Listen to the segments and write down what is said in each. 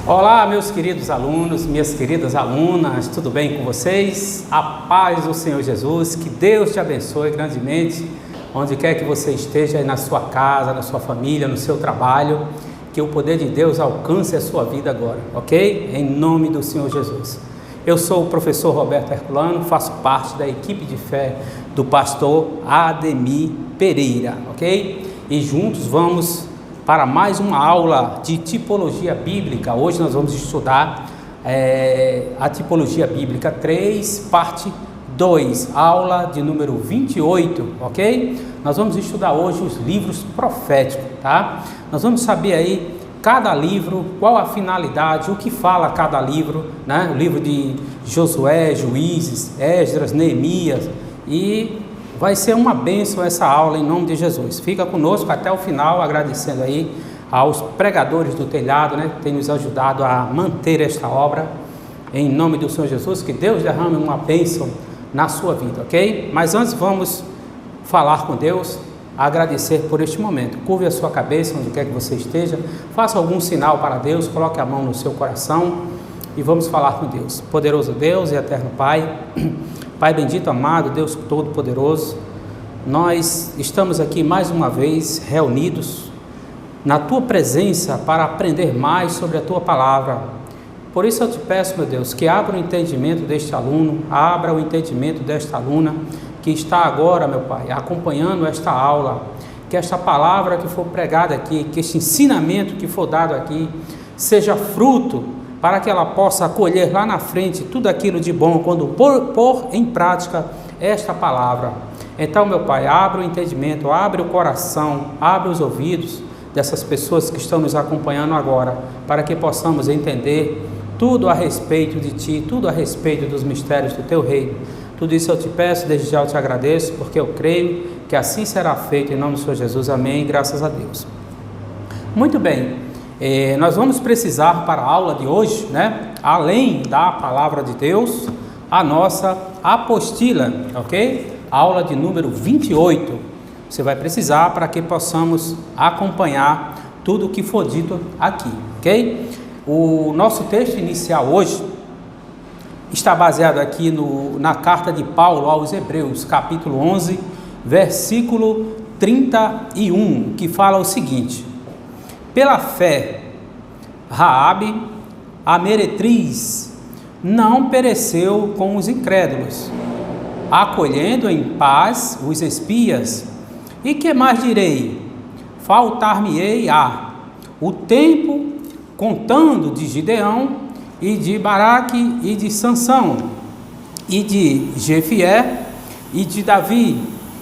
Olá, meus queridos alunos, minhas queridas alunas, tudo bem com vocês? A paz do Senhor Jesus, que Deus te abençoe grandemente, onde quer que você esteja, aí na sua casa, na sua família, no seu trabalho, que o poder de Deus alcance a sua vida agora, ok? Em nome do Senhor Jesus. Eu sou o professor Roberto Herculano, faço parte da equipe de fé do pastor Ademir Pereira, ok? E juntos vamos para mais uma aula de tipologia bíblica. Hoje nós vamos estudar a tipologia bíblica 3, parte 2, aula de número 28, ok? Nós vamos estudar hoje os livros proféticos, tá? Nós vamos saber aí cada livro, qual a finalidade, o que fala cada livro, né? O livro de Josué, Juízes, Esdras, Neemias, e vai ser uma bênção essa aula em nome de Jesus. Fica conosco até o final, agradecendo aí aos pregadores do telhado, né, que têm nos ajudado a manter esta obra, em nome do Senhor Jesus, que Deus derrame uma bênção na sua vida, ok? Mas antes vamos falar com Deus, agradecer por este momento. Curve a sua cabeça, onde quer que você esteja, faça algum sinal para Deus, coloque a mão no seu coração e vamos falar com Deus. Poderoso Deus e eterno Pai, Pai bendito, amado, Deus todo-poderoso, nós estamos aqui mais uma vez reunidos na Tua presença para aprender mais sobre a Tua palavra. Por isso eu te peço, meu Deus, que abra o entendimento deste aluno, abra o entendimento desta aluna que está agora, meu Pai, acompanhando esta aula, que esta palavra que for pregada aqui, que este ensinamento que for dado aqui, seja fruto para que ela possa acolher lá na frente tudo aquilo de bom, quando pôr em prática esta palavra. Então, meu Pai, abre o entendimento, abre o coração, abre os ouvidos dessas pessoas que estão nos acompanhando agora, para que possamos entender tudo a respeito de Ti, tudo a respeito dos mistérios do Teu reino. Tudo isso eu te peço, desde já eu te agradeço, porque eu creio que assim será feito em nome do Senhor Jesus. Amém, graças a Deus. Muito bem. Nós vamos precisar para a aula de hoje, né, além da palavra de Deus, a nossa apostila, ok? Aula de número 28. Você vai precisar para que possamos acompanhar tudo o que for dito aqui, ok? O nosso texto inicial hoje está baseado aqui na carta de Paulo aos Hebreus, capítulo 11, versículo 31, que fala o seguinte: pela fé, Raabe, a meretriz, não pereceu com os incrédulos, acolhendo em paz os espias. E que mais direi? Faltar-me-ei o tempo contando de Gideão, e de Baraque, e de Sansão, e de Jefié, e de Davi,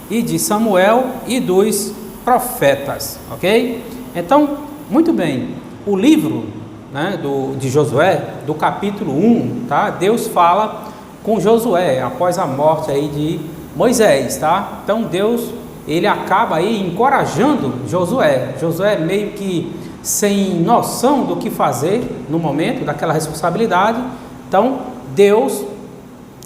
e de Samuel, e dos profetas, ok? Então, muito bem, o livro, né, de Josué, do capítulo 1, tá? Deus fala com Josué, após a morte aí de Moisés, tá? Então Deus, ele acaba aí encorajando Josué. Josué meio que sem noção do que fazer no momento daquela responsabilidade, então Deus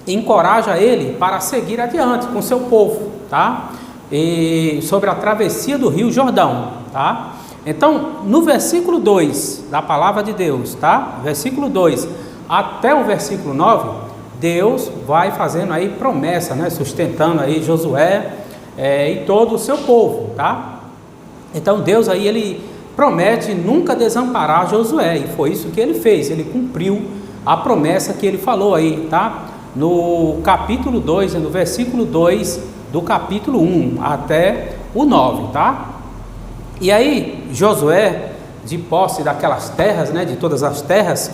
encoraja ele para seguir adiante com seu povo, tá? E sobre a travessia do Rio Jordão, tá? Então, no versículo 2 da palavra de Deus, tá? Versículo 2 até o versículo 9, Deus vai fazendo aí promessa, né? Sustentando aí Josué e todo o seu povo, tá? Então, Deus aí, ele promete nunca desamparar Josué, e foi isso que ele fez, ele cumpriu a promessa que ele falou aí, tá? No capítulo 2, no versículo 2 do capítulo 1 até o 9, tá? E aí, Josué, de posse daquelas terras, né, de todas as terras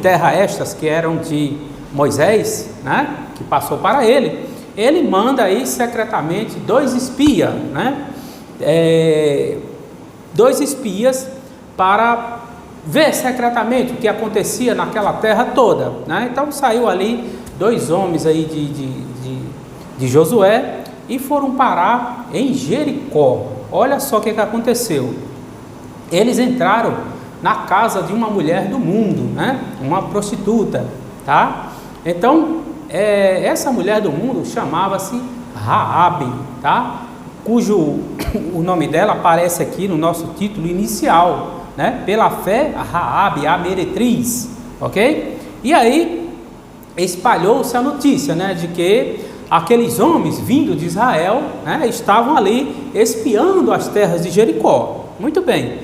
terra estas que eram de Moisés, né, que passou para ele, ele manda aí secretamente dois espias, né, dois espias para ver secretamente o que acontecia naquela terra toda, né? Então saiu ali dois homens aí de Josué e foram parar em Jericó. Olha só o que aconteceu. Eles entraram na casa de uma mulher do mundo, né? Uma prostituta, tá? Então, essa mulher do mundo chamava-se Raabe, tá? Cujo o nome dela aparece aqui no nosso título inicial, né, pela fé, a Raabe, a meretriz, ok? E aí espalhou-se a notícia, né, de que aqueles homens vindos de Israel, né, estavam ali espiando as terras de Jericó. Muito bem.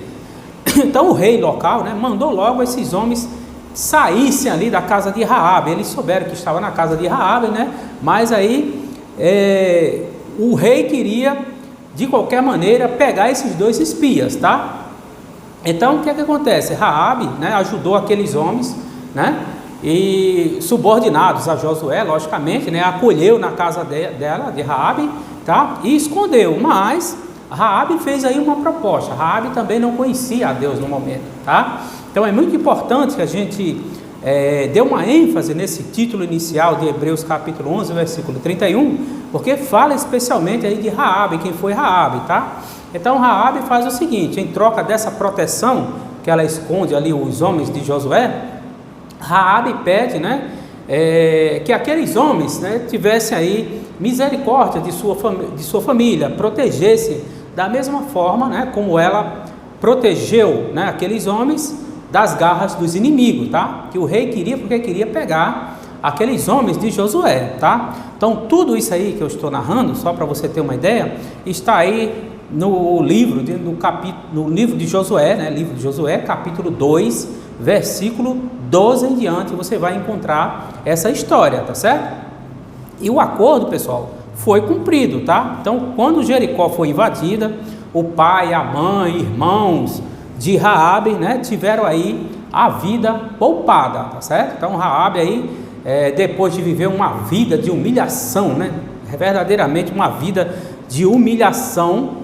Então o rei local, né, mandou logo esses homens saíssem ali da casa de Raabe. Eles souberam que estava na casa de Raabe, né, mas aí o rei queria de qualquer maneira pegar esses dois espias, tá? Então o que é que acontece? Raabe, né, ajudou aqueles homens, né, e subordinados a Josué, logicamente, né, acolheu na casa dela, de Raabe, tá? E escondeu, mas Raabe fez aí uma proposta. Raabe também não conhecia a Deus no momento, tá? Então é muito importante que a gente dê uma ênfase nesse título inicial de Hebreus capítulo 11, versículo 31, porque fala especialmente aí de Raabe, quem foi Raabe, tá? Então Raabe faz o seguinte: em troca dessa proteção que ela esconde ali os homens de Josué, Raabe pede, né, que aqueles homens, né, tivessem aí misericórdia de sua família, protegesse da mesma forma, né, como ela protegeu, né, aqueles homens das garras dos inimigos, tá? Que o rei queria, porque queria pegar aqueles homens de Josué, tá? Então tudo isso aí que eu estou narrando, só para você ter uma ideia, está aí no livro de Josué, né? Livro de Josué, capítulo 2, versículo 12 em diante, você vai encontrar essa história, tá certo? E o acordo, pessoal, foi cumprido, tá? Então, quando Jericó foi invadida, o pai, a mãe, irmãos de Raabe, né, tiveram aí a vida poupada, tá certo? Então, Raabe aí, depois de viver uma vida de humilhação, né, verdadeiramente uma vida de humilhação,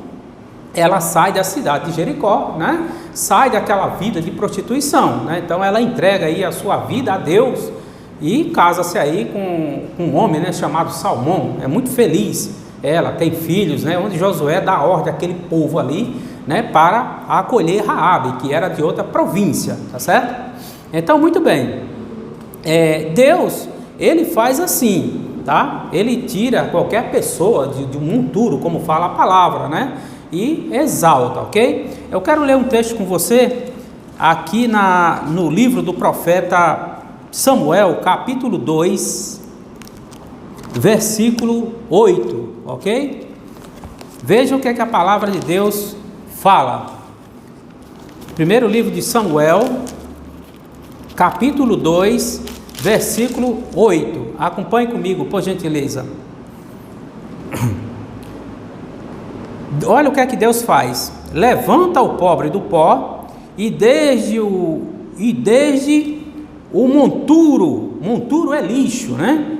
ela sai da cidade de Jericó, né? Sai daquela vida de prostituição, né? Então ela entrega aí a sua vida a Deus e casa-se aí com um homem, né, chamado Salmão. É muito feliz, ela tem filhos, né? Onde Josué dá ordem àquele povo ali, né, para acolher Raabe, que era de outra província, tá certo? Então, muito bem, Deus, ele faz assim, tá? Ele tira qualquer pessoa de um monturo, como fala a palavra, né, e exalta, ok? Eu quero ler um texto com você aqui no livro do profeta Samuel, capítulo 2, versículo 8, ok? Veja o que é que a palavra de Deus fala. Primeiro livro de Samuel, capítulo 2, versículo 8. Acompanhe comigo, por gentileza. Olha o que é que Deus faz: levanta o pobre do pó, e desde o monturo é lixo, né?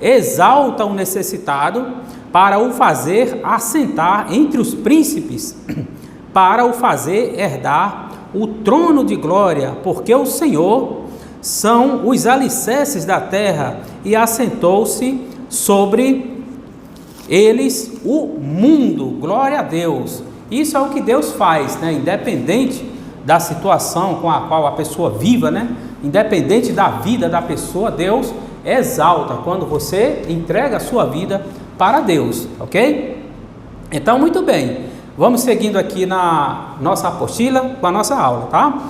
Exalta o necessitado, para o fazer assentar entre os príncipes, para o fazer herdar o trono de glória, porque o Senhor são os alicerces da terra, e assentou-se sobre eles o mundo. Glória a Deus. Isso é o que Deus faz, né? Independente da situação com a qual a pessoa viva, né? Independente da vida da pessoa, Deus exalta quando você entrega a sua vida para Deus, ok? Então, muito bem, vamos seguindo aqui na nossa apostila com a nossa aula, tá?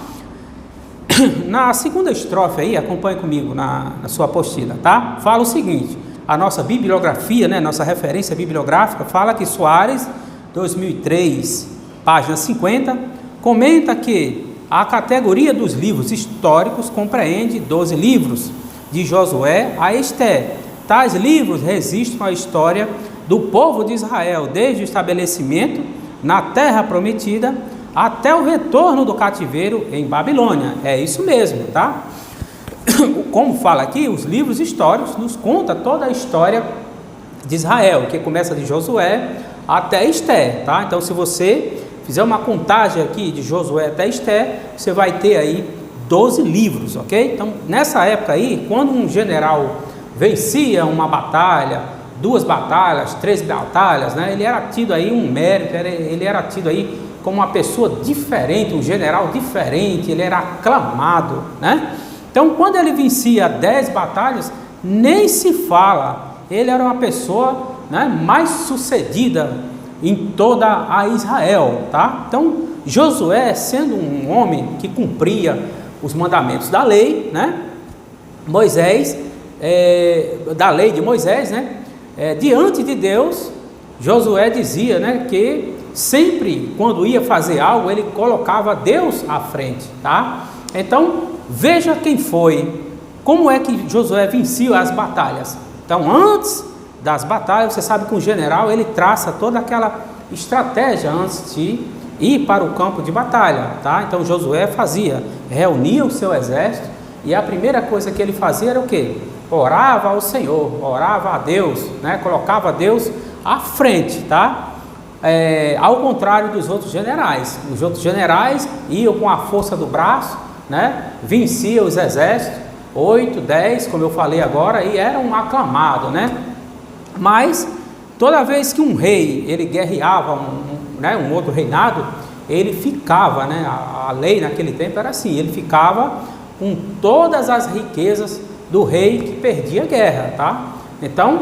Na segunda estrofe aí, acompanhe comigo na sua apostila, tá? Fala o seguinte: a nossa bibliografia, né, nossa referência bibliográfica, fala que Soares, 2003, página 50, comenta que a categoria dos livros históricos compreende 12 livros, de Josué a Esté. Tais livros registram a história do povo de Israel, desde o estabelecimento na terra prometida até o retorno do cativeiro em Babilônia. É isso mesmo, tá? Como fala aqui, os livros históricos nos contam toda a história de Israel, que começa de Josué até Esté, tá? Então, se você fizer uma contagem aqui de Josué até Esté, você vai ter aí 12 livros, ok? Então, nessa época aí, quando um general vencia uma batalha, 2 batalhas, 3 batalhas, né? Ele era tido aí um mérito, ele era tido aí como uma pessoa diferente, um general diferente, ele era aclamado, né? Então, quando ele vencia 10 batalhas, nem se fala, ele era uma pessoa, né, mais sucedida em toda a Israel, tá? Então, Josué, sendo um homem que cumpria os mandamentos da lei, né? Moisés, da lei de Moisés, né? Diante de Deus, Josué dizia, né, que sempre quando ia fazer algo, ele colocava Deus à frente, tá? Então, veja quem foi, como é que Josué vencia as batalhas. Então, antes das batalhas, você sabe que o general, ele traça toda aquela estratégia antes de ir para o campo de batalha, tá? Então, Josué reunia o seu exército, e a primeira coisa que ele fazia era o quê? Orava ao Senhor, orava a Deus, né? Colocava Deus à frente, tá? Ao contrário dos outros generais. Os outros generais iam com a força do braço, né? Venciam os exércitos, 8, 10, como eu falei agora, e eram aclamados, né? Mas toda vez que um rei ele guerreava um outro reinado, ele ficava, né? A lei naquele tempo era assim, ele ficava com todas as riquezas do rei que perdia a guerra, tá? Então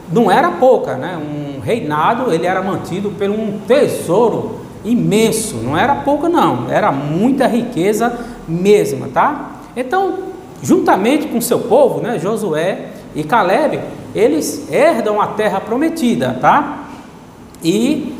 não era pouca, né? Um reinado ele era mantido por um tesouro imenso, não era pouca não, era muita riqueza mesmo, tá? Então, juntamente com seu povo, né, Josué e Calebe, eles herdam a terra prometida, tá? E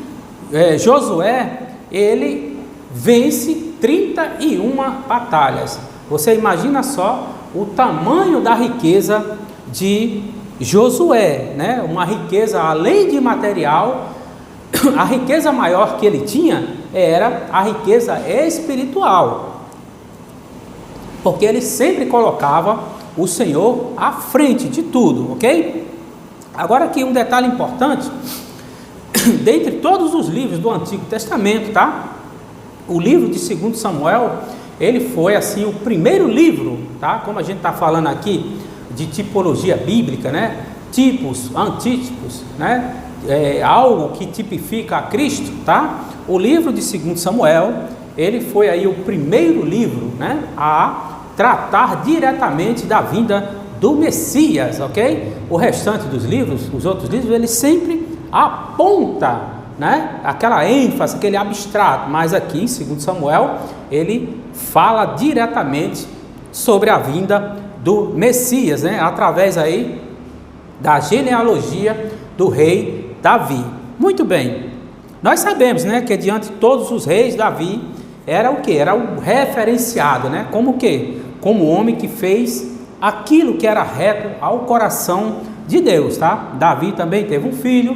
Josué, ele vence 31 batalhas. Você imagina só o tamanho da riqueza de Josué, né? Uma riqueza além de material, a riqueza maior que ele tinha era a riqueza espiritual, porque ele sempre colocava o Senhor à frente de tudo, ok? Agora aqui um detalhe importante, dentre todos os livros do Antigo Testamento, tá? O livro de 2 Samuel, ele foi assim o primeiro livro, tá? Como a gente está falando aqui de tipologia bíblica, né? Tipos, antítipos, né? Algo que tipifica a Cristo, tá? O livro de 2 Samuel, ele foi aí o primeiro livro, né? A tratar diretamente da vinda do Messias, ok? O restante dos livros, os outros livros, ele sempre aponta, né? Aquela ênfase, aquele abstrato, mas aqui em 2 Samuel, ele fala diretamente sobre a vinda do Messias, né? Através aí da genealogia do rei Davi. Muito bem, nós sabemos, né, que diante de todos os reis, Davi era o que? Era o referenciado, né? Como o quê? Como o homem que fez aquilo que era reto ao coração de Deus, tá? Davi também teve um filho,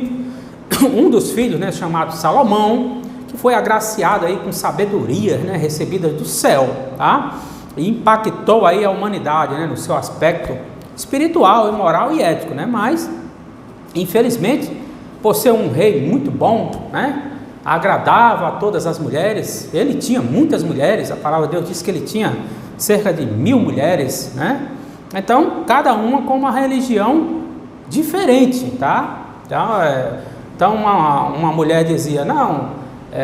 um dos filhos, né, chamado Salomão, que foi agraciado aí com sabedoria, né, recebida do céu, tá? E impactou aí a humanidade, né, no seu aspecto espiritual, moral e ético, né? Mas, infelizmente, por ser um rei muito bom, né, agradava a todas as mulheres, ele tinha muitas mulheres, a palavra de Deus diz que ele tinha cerca de 1000 mulheres, né? Então, cada uma com uma religião diferente, tá? Então uma mulher dizia, não,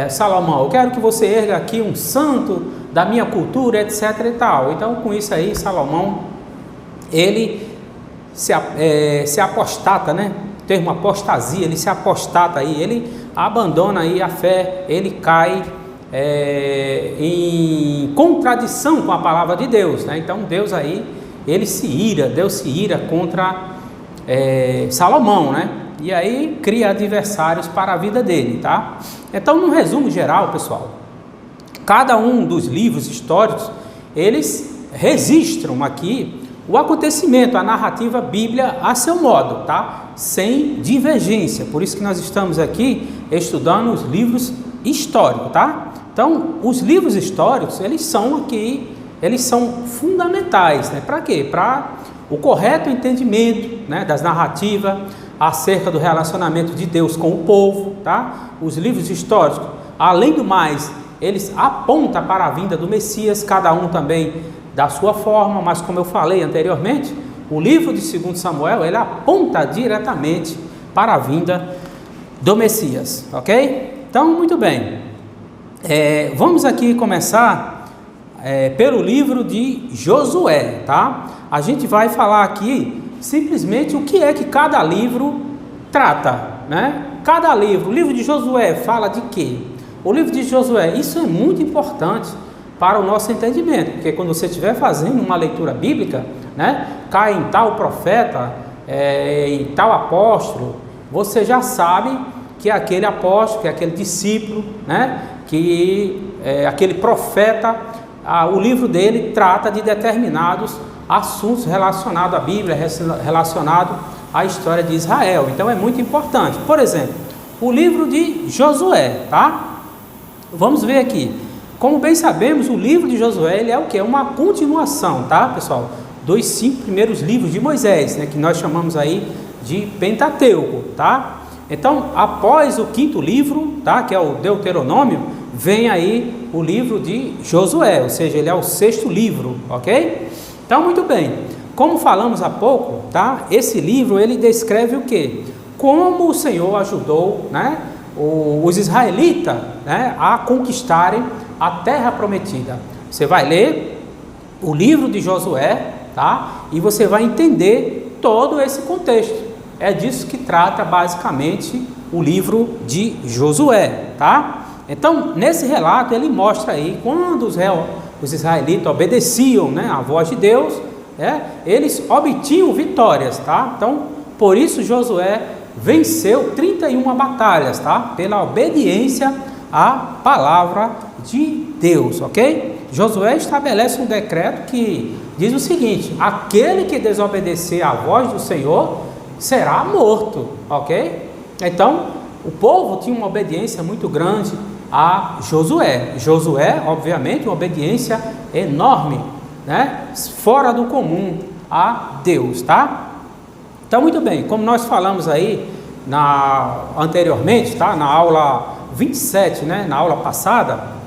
Salomão, eu quero que você erga aqui um santo da minha cultura, etc e tal. Então, com isso aí, Salomão, ele se apostata, né? O termo apostasia, ele se apostata aí, ele abandona aí a fé, ele cai em contradição com a palavra de Deus, né? Então Deus aí, Deus se ira contra Salomão, né? E aí cria adversários para a vida dele, tá? Então, num resumo geral, pessoal, cada um dos livros históricos, eles registram aqui o acontecimento, a narrativa bíblia a seu modo, tá? Sem divergência. Por isso que nós estamos aqui estudando os livros históricos, tá? Então, os livros históricos, eles são fundamentais, né? Para quê? Para o correto entendimento, né, das narrativas acerca do relacionamento de Deus com o povo, tá? Os livros históricos, além do mais, eles apontam para a vinda do Messias, cada um também da sua forma, mas como eu falei anteriormente, o livro de 2 Samuel, ele aponta diretamente para a vinda do Messias, ok? Então, muito bem, vamos aqui começar pelo livro de Josué, tá? A gente vai falar aqui simplesmente o que é que cada livro trata, né? cada livro, o livro de Josué fala de quê? O livro de Josué, isso é muito importante para o nosso entendimento, porque quando você estiver fazendo uma leitura bíblica, né, cai em tal profeta, em tal apóstolo, você já sabe que é aquele apóstolo, que é aquele discípulo, né, que é aquele profeta, o livro dele trata de determinados assuntos relacionados à Bíblia, relacionados à história de Israel. Então é muito importante. Por exemplo, o livro de Josué, tá? Vamos ver aqui. Como bem sabemos, o livro de Josué, ele é o que? É uma continuação, tá, pessoal? Dos 5 primeiros livros de Moisés, né, que nós chamamos aí de Pentateuco, tá? Então, após o 5º livro, tá, que é o Deuteronômio, vem aí o livro de Josué, ou seja, ele é o 6º livro, ok? Então, muito bem, como falamos há pouco, tá, esse livro, ele descreve o quê? Como o Senhor ajudou, né, os israelitas, né, a conquistarem a terra prometida. Você vai ler o livro de Josué, tá, e você vai entender todo esse contexto. É disso que trata basicamente o livro de Josué, tá? Então, nesse relato, ele mostra aí, quando os israelitas obedeciam, né, à voz de Deus, eles obtinham vitórias, tá? Então, por isso Josué venceu 31 batalhas, tá? Pela obediência à palavra de Deus, ok? Josué estabelece um decreto que diz o seguinte: aquele que desobedecer à voz do Senhor será morto, ok? Então, o povo tinha uma obediência muito grande a Josué. Josué, obviamente, uma obediência enorme, né? Fora do comum a Deus, tá? Então, muito bem, como nós falamos aí anteriormente, tá? Na aula 27, né? Na aula passada,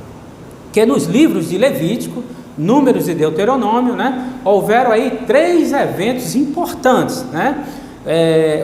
que nos livros de Levítico, Números e Deuteronômio, né? Houveram aí 3 eventos importantes, né?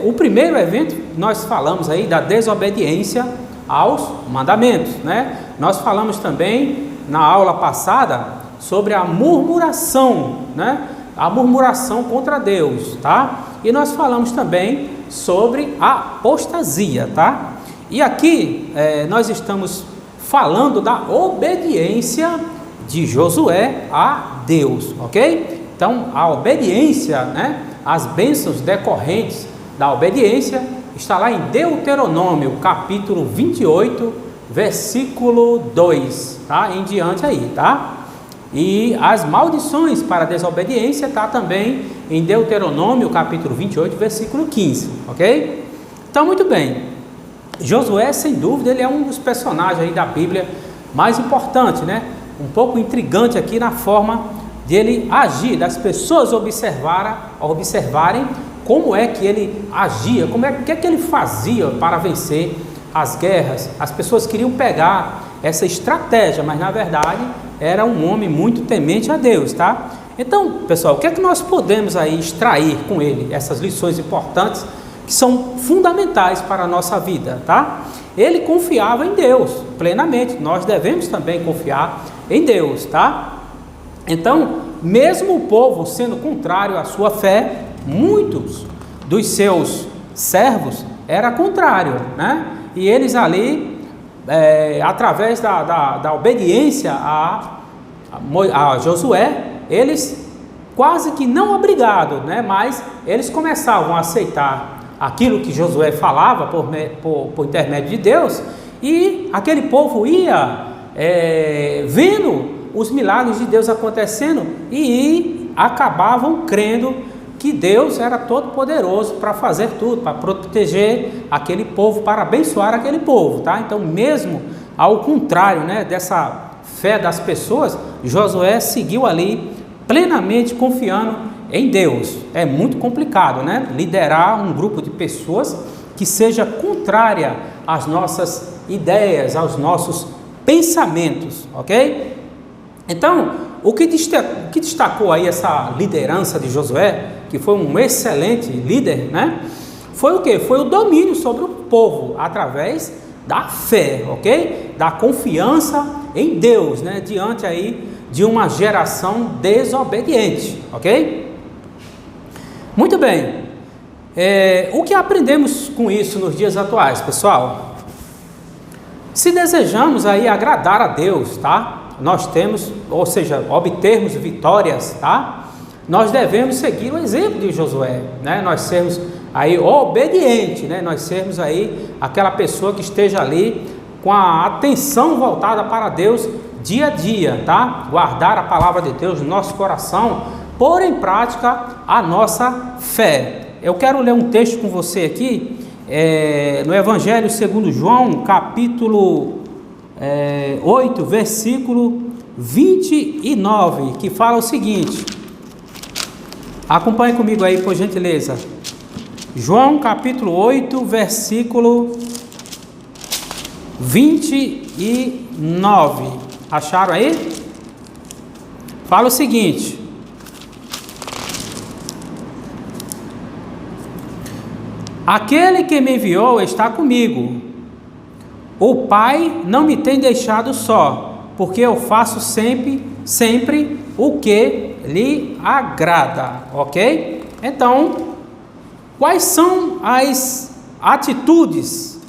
O primeiro evento, nós falamos aí da desobediência aos mandamentos, né? Nós falamos também na aula passada sobre a murmuração, né? A murmuração contra Deus, tá? E nós falamos também sobre a apostasia, tá? E aqui nós estamos falando da obediência de Josué a Deus, ok? Então, a obediência, né? As bênçãos decorrentes da obediência está lá em Deuteronômio, capítulo 28, versículo 2, tá? Em diante aí, tá? E as maldições para a desobediência está também em Deuteronômio, capítulo 28, versículo 15, ok? Então, muito bem. Josué, sem dúvida, ele é um dos personagens aí da Bíblia mais importante, né? Um pouco intrigante aqui na forma de ele agir, das pessoas observarem como é que ele agia, que é que ele fazia para vencer as guerras. As pessoas queriam pegar essa estratégia, mas na verdade era um homem muito temente a Deus, tá? Então, pessoal, o que é que nós podemos aí extrair com ele, essas lições importantes que são fundamentais para a nossa vida, tá? Ele confiava em Deus plenamente, nós devemos também confiar em Deus, tá? Então, mesmo o povo sendo contrário à sua fé, muitos dos seus servos eram contrários, né? E eles ali, através da obediência a Josué, eles quase que não obrigados, né? Mas eles começavam a aceitar aquilo que Josué falava por intermédio de Deus, e aquele povo ia vendo os milagres de Deus acontecendo e acabavam crendo que Deus era todo poderoso para fazer tudo, para proteger aquele povo, para abençoar aquele povo, tá? Então, mesmo ao contrário, né, dessa fé das pessoas, Josué seguiu ali plenamente confiando em Deus. É muito complicado, né? Liderar um grupo de pessoas que seja contrária às nossas ideias, aos nossos pensamentos, ok? Então, o que destacou aí essa liderança de Josué, que foi um excelente líder, né? Foi o quê? Foi o domínio sobre o povo, através da fé, ok? Da confiança em Deus, né? Diante aí de uma geração desobediente, ok? Muito bem. O que aprendemos com isso nos dias atuais, pessoal? Se desejamos aí agradar a Deus, tá? Nós temos, ou seja, obtermos vitórias, tá? Nós devemos seguir o exemplo de Josué, né? Nós sermos aí obediente, né? Nós sermos aí aquela pessoa que esteja ali com a atenção voltada para Deus dia a dia, tá? Guardar a palavra de Deus no nosso coração, pôr em prática a nossa fé. Eu quero ler um texto com você aqui, no Evangelho segundo João, capítulo 8, versículo 29, que fala o seguinte. Acompanhe comigo aí, por gentileza. João capítulo 8, versículo 29. Acharam aí? Fala o seguinte: aquele que me enviou está comigo. O Pai não me tem deixado só, porque eu faço sempre o que lhe agrada, ok? Então, quais são as atitudes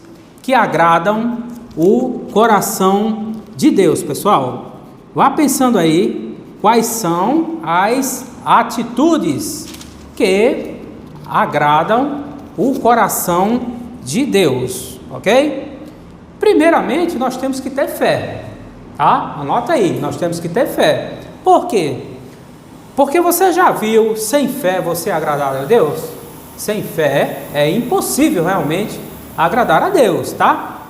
que agradam o coração de Deus, pessoal? Vá pensando aí, quais são as atitudes que agradam o coração de Deus, ok? Primeiramente, nós temos que ter fé, tá? Anota aí, nós temos que ter fé. Por quê? Porque você já viu, sem fé você agradar a Deus? Sem fé é impossível realmente agradar a Deus, tá?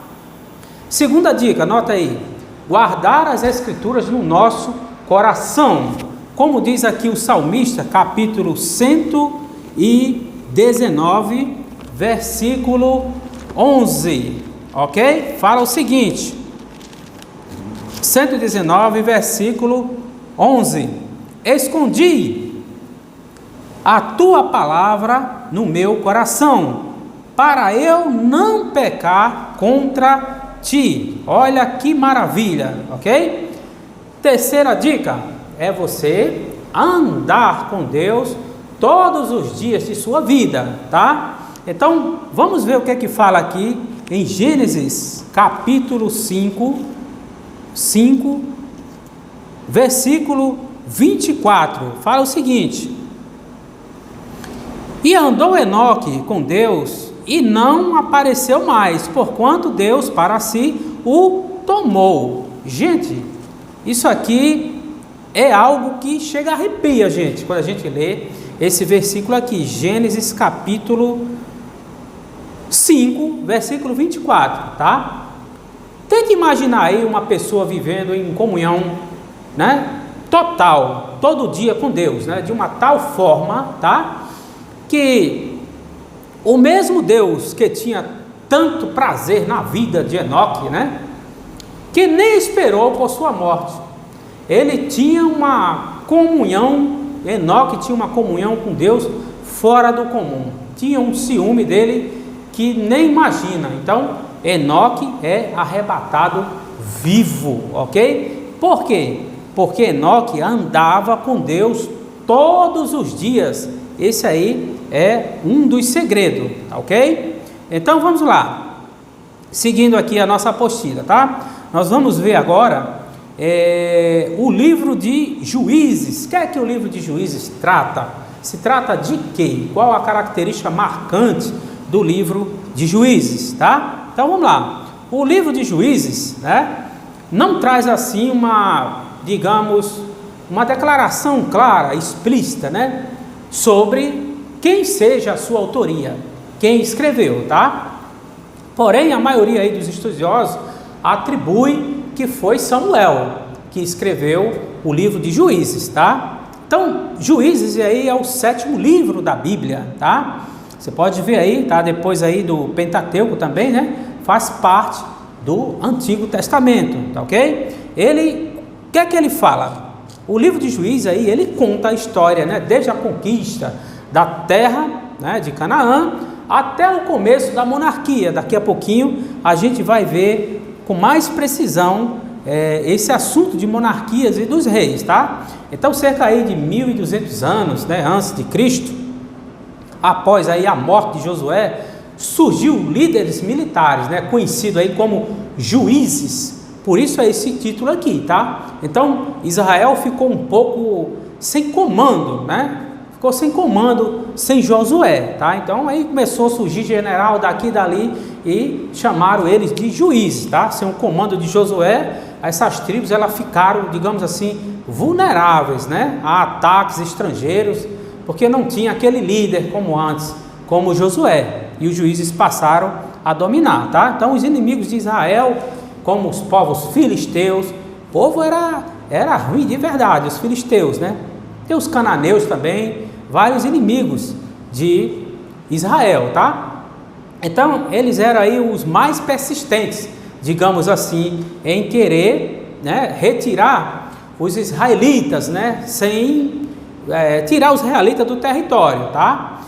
Segunda dica, anota aí: guardar as Escrituras no nosso coração. Como diz aqui o salmista, capítulo 119, versículo 11, ok? Fala o seguinte, 119, versículo 11: escondi a tua palavra no meu coração, para eu não pecar contra ti. Olha que maravilha, ok? Terceira dica é você andar com Deus todos os dias de sua vida, tá? Então, vamos ver o que é que fala aqui em Gênesis, capítulo 5, versículo 24. Fala o seguinte: e andou Enoque com Deus, e não apareceu mais, porquanto Deus para si o tomou. Gente, isso aqui é algo que chega a arrepia, gente, quando a gente lê esse versículo aqui, Gênesis capítulo 5, versículo 24, tá? Tente imaginar aí uma pessoa vivendo em comunhão, né, total, todo dia com Deus, né, de uma tal forma, tá, que o mesmo Deus que tinha tanto prazer na vida de Enoque, né, que nem esperou por sua morte. Ele tinha uma comunhão, Enoque tinha uma comunhão com Deus fora do comum, tinha um ciúme dele que nem imagina. Então, Enoque é arrebatado vivo, ok? Por quê? Porque Enoque andava com Deus todos os dias. Esse aí é um dos segredos, ok? Então, vamos lá. Seguindo aqui a nossa apostila, tá? Nós vamos ver agora o livro de Juízes. O que é que o livro de Juízes trata? Se trata de quê? Qual a característica marcante do livro de Juízes, tá? Então vamos lá. O livro de Juízes, né, não traz assim uma, digamos, uma declaração clara, explícita, né, sobre quem seja a sua autoria, quem escreveu, tá? Porém, a maioria aí dos estudiosos atribui que foi Samuel que escreveu o livro de Juízes, tá? Então, Juízes aí é o 7º livro da Bíblia, tá? Você pode ver aí, tá? Depois aí do Pentateuco também, né? Faz parte do Antigo Testamento, tá ok? Ele, o que é que ele fala? O livro de Juízes aí, ele conta a história, né? Desde a conquista da terra, né, de Canaã, até o começo da monarquia. Daqui a pouquinho a gente vai ver com mais precisão esse assunto de monarquias e dos reis, tá? Então, cerca aí de 1.200 anos, né, antes de Cristo, após aí a morte de Josué, surgiu líderes militares, né, conhecidos aí como juízes. Por isso é esse título aqui, tá? Então Israel ficou um pouco sem comando, né? Ficou sem comando, sem Josué, tá? Então aí começou a surgir general daqui e dali e chamaram eles de juízes, tá? Sem o comando de Josué, essas tribos elas ficaram, digamos assim, vulneráveis, né, a ataques estrangeiros, porque não tinha aquele líder como antes, como Josué, e os juízes passaram a dominar, tá? Então os inimigos de Israel, como os povos filisteus, o povo era ruim de verdade, os filisteus, né? Tem os cananeus também, vários inimigos de Israel, tá? Então eles eram aí os mais persistentes, digamos assim, em querer, né, retirar os israelitas, né, sem tirar os israelitas do território, tá?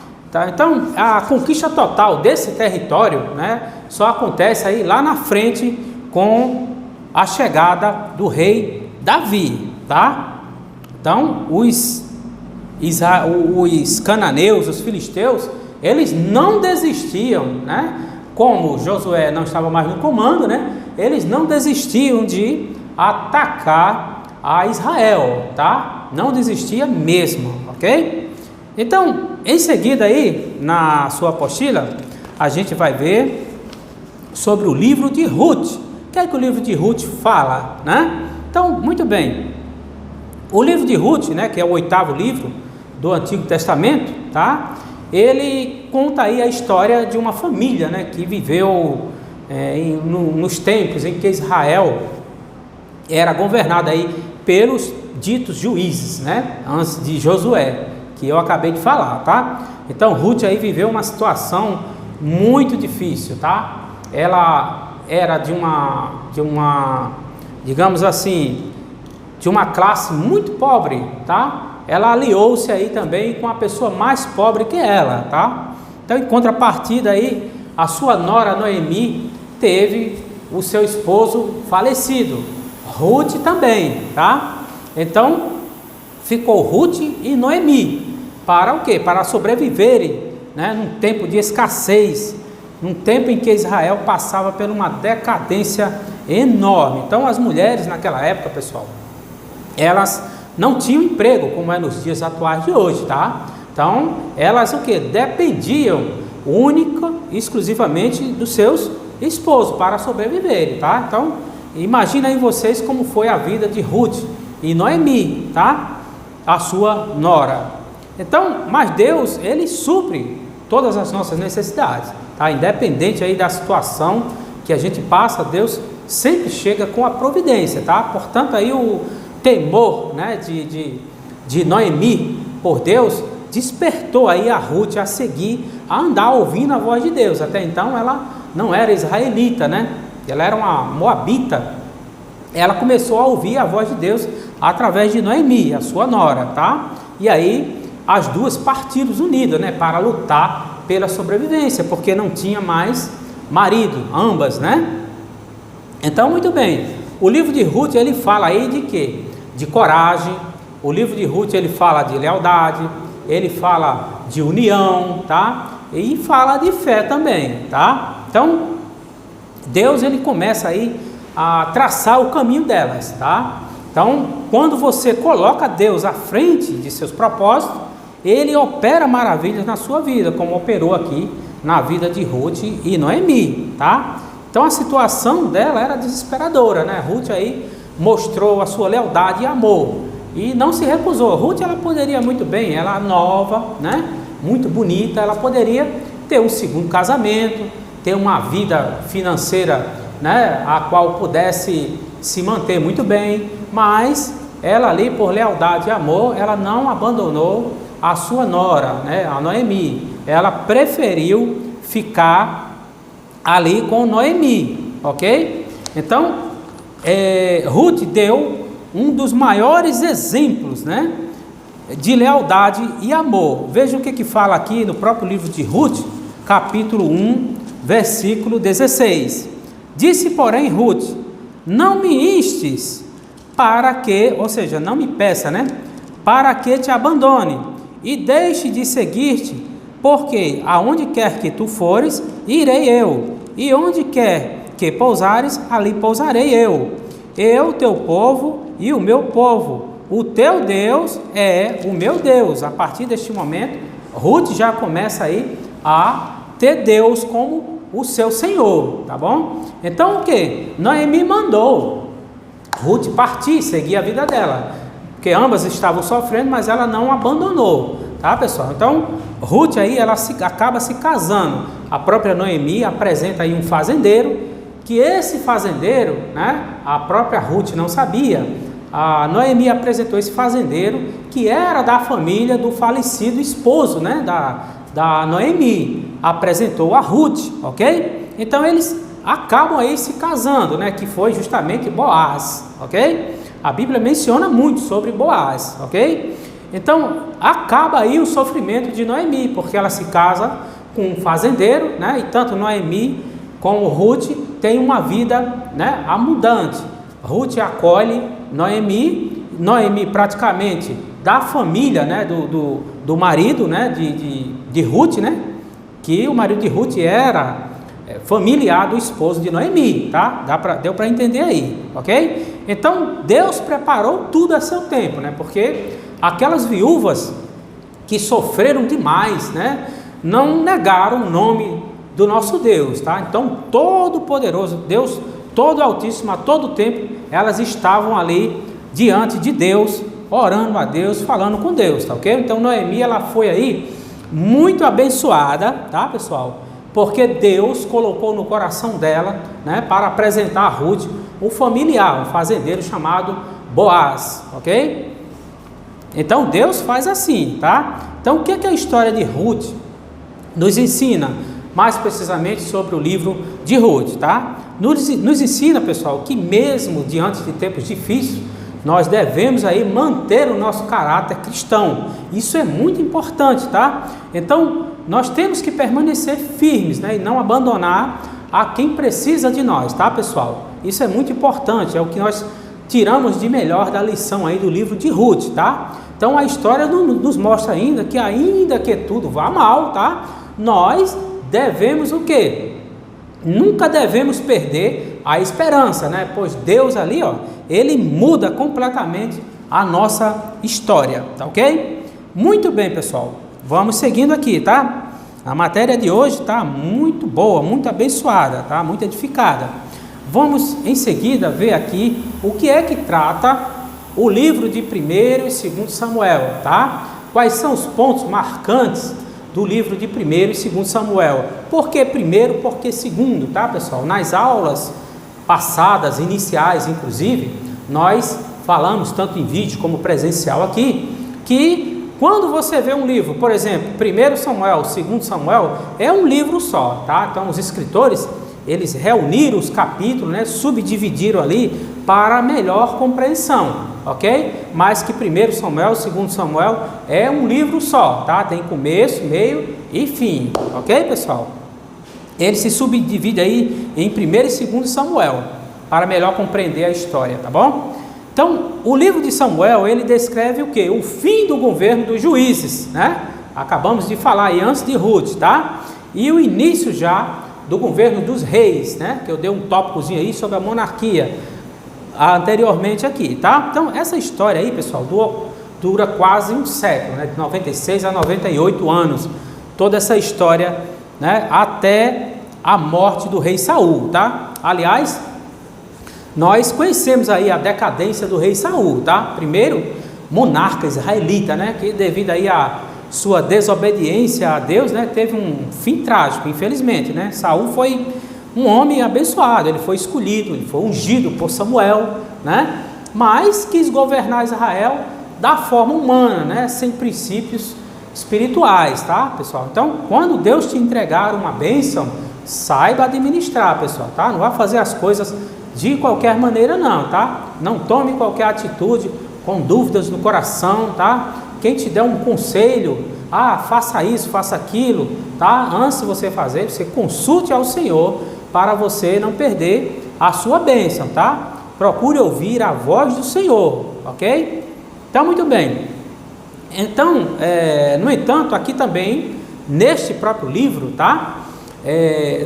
Então a conquista total desse território, né, só acontece aí lá na frente com a chegada do rei Davi, tá? Então os cananeus, os filisteus, eles não desistiam, né? Como Josué não estava mais no comando, né? Eles não desistiam de atacar a Israel, tá? Não desistia mesmo, ok? Então, em seguida aí, na sua apostila, a gente vai ver sobre o livro de Ruth. O que é que o livro de Ruth fala, né? Então, muito bem. O livro de Ruth, né, que é o 8º livro do Antigo Testamento, tá? Ele conta aí a história de uma família, né, que viveu nos tempos em que Israel era governada aí pelos ditos juízes, né, antes de Josué, que eu acabei de falar, tá? Então Ruth aí viveu uma situação muito difícil, tá? Ela era de uma, digamos assim, de uma classe muito pobre, tá? Ela aliou-se aí também com a pessoa mais pobre que ela, tá? Então, em contrapartida aí, a sua nora Noemi teve o seu esposo falecido, Ruth também, tá? Então, ficou Ruth e Noemi, para o quê? Para sobreviverem, né, num tempo de escassez, num tempo em que Israel passava por uma decadência enorme. Então, as mulheres naquela época, pessoal, elas não tinham emprego, como é nos dias atuais de hoje, tá? Então, elas o que? Dependiam única e exclusivamente dos seus esposos para sobreviverem, tá? Então, imagina aí vocês como foi a vida de Ruth e Noemi, tá? A sua nora. Então, mas Deus, Ele supre todas as nossas necessidades, tá? Independente aí da situação que a gente passa, Deus sempre chega com a providência, tá? Portanto, aí o temor, né, de Noemi por Deus despertou aí a Ruth a seguir, a andar ouvindo a voz de Deus. Até então ela não era israelita, né? Ela era uma moabita. Ela começou a ouvir a voz de Deus através de Noemi, a sua nora, tá? E aí as duas partiram unidas, né, para lutar pela sobrevivência, porque não tinha mais marido, ambas, né? Então, muito bem. O livro de Ruth, ele fala aí de quê? De coragem. O livro de Ruth, ele fala de lealdade, ele fala de união, tá? E fala de fé também, tá? Então, Deus, ele começa aí a traçar o caminho delas, tá? Então, quando você coloca Deus à frente de seus propósitos, Ele opera maravilhas na sua vida, como operou aqui na vida de Ruth e Noemi, tá? Então a situação dela era desesperadora, né? Ruth aí mostrou a sua lealdade e amor e não se recusou. Ruth, ela poderia muito bem, ela nova, né? Muito bonita, ela poderia ter um segundo casamento, ter uma vida financeira, né? A qual pudesse se manter muito bem, mas ela ali por lealdade e amor, ela não abandonou a sua nora, né? A Noemi. Ela preferiu ficar ali com Noemi, ok? Então, Ruth deu um dos maiores exemplos, né, de lealdade e amor. Veja o que fala aqui no próprio livro de Ruth, capítulo 1, versículo 16. Disse, porém, Ruth, não me instes para que, ou seja, não me peça, né, para que te abandone e deixe de seguir-te porque aonde quer que tu fores, irei eu, e onde quer que pousares, ali pousarei eu, teu povo e o meu povo, o teu Deus é o meu Deus. A partir deste momento, Ruth já começa aí a ter Deus como o seu Senhor, tá bom? Então o que? Noemi mandou Ruth partir, seguir a vida dela, porque ambas estavam sofrendo, mas ela não abandonou, tá, pessoal? Então Ruth aí, ela acaba se casando. A própria Noemi apresenta aí um fazendeiro, que esse fazendeiro, né, a própria Ruth não sabia. A Noemi apresentou esse fazendeiro, que era da família do falecido esposo, né, da Noemi, apresentou a Ruth, ok? Então eles acabam aí se casando, né, que foi justamente Boaz, ok? A Bíblia menciona muito sobre Boaz, ok? Então acaba aí o sofrimento de Noemi, porque ela se casa com um fazendeiro, né, e tanto Noemi como Ruth tem uma vida, né, abundante. Ruth acolhe Noemi praticamente da família, né, do marido, né, de Ruth, né, que o marido de Ruth era familiar do esposo de Noemi, tá? Deu para entender aí, ok? Então Deus preparou tudo a seu tempo, né, porque aquelas viúvas que sofreram demais, né, não negaram o nome do nosso Deus, tá? Então todo poderoso Deus, todo altíssimo, a todo tempo elas estavam ali diante de Deus, orando a Deus, falando com Deus, tá ok? Então Noemi, ela foi aí muito abençoada, tá, pessoal? Porque Deus colocou no coração dela, né, para apresentar a Ruth um familiar, um fazendeiro chamado Boaz, ok? Então Deus faz assim, tá? Então o que é a história de Ruth nos ensina? Mais precisamente sobre o livro de Ruth, tá? Nos ensina, pessoal, que mesmo diante de tempos difíceis, nós devemos aí manter o nosso caráter cristão. Isso é muito importante, tá? Então, nós temos que permanecer firmes, né, e não abandonar a quem precisa de nós, tá, pessoal? Isso é muito importante, é o que nós tiramos de melhor da lição aí do livro de Ruth, tá? Então, a história nos mostra ainda que tudo vá mal, tá? Nós devemos o quê? Nunca devemos perder a esperança, né? Pois Deus ali, ó, Ele muda completamente a nossa história, tá ok? Muito bem, pessoal. Vamos seguindo aqui, tá? A matéria de hoje tá muito boa, muito abençoada, tá? Muito edificada. Vamos em seguida ver aqui o que é que trata o livro de 1º e 2º Samuel, tá? Quais são os pontos marcantes do livro de 1º e 2º Samuel? Por que 1º? Por que 2º, tá, pessoal? Nas aulas passadas, iniciais inclusive, nós falamos tanto em vídeo como presencial aqui, que quando você vê um livro, por exemplo, 1º Samuel, 2º Samuel, é um livro só, tá? Então os escritores, eles reuniram os capítulos, né, subdividiram ali para melhor compreensão, ok? Mas que 1º Samuel, 2º Samuel é um livro só, tá? Tem começo, meio e fim, ok, pessoal? Ele se subdivide aí em 1º e 2º Samuel, para melhor compreender a história, tá bom? Então, o livro de Samuel, ele descreve o quê? O fim do governo dos juízes, né? Acabamos de falar aí antes de Ruth, tá? E o início já do governo dos reis, né? Que eu dei um tópicozinho aí sobre a monarquia anteriormente aqui, tá? Então, essa história aí, pessoal, dura quase um século, né? De 96 a 98 anos. Toda essa história, né? Até a morte do rei Saul, tá? Aliás, nós conhecemos aí a decadência do rei Saul, tá? Primeiro monarca israelita, né? Que devido aí a sua desobediência a Deus, né, teve um fim trágico, infelizmente, né? Saul foi um homem abençoado, ele foi escolhido, ele foi ungido por Samuel, né? Mas quis governar Israel da forma humana, né? Sem princípios espirituais, tá, pessoal? Então, quando Deus te entregar uma bênção, saiba administrar, pessoal, tá? Não vá fazer as coisas de qualquer maneira, não, tá? Não tome qualquer atitude com dúvidas no coração, tá? Quem te der um conselho, faça isso, faça aquilo, tá? Antes de você fazer, você consulte ao Senhor para você não perder a sua bênção, tá? Procure ouvir a voz do Senhor, ok? Então, muito bem. Então, no entanto, aqui também neste próprio livro, tá?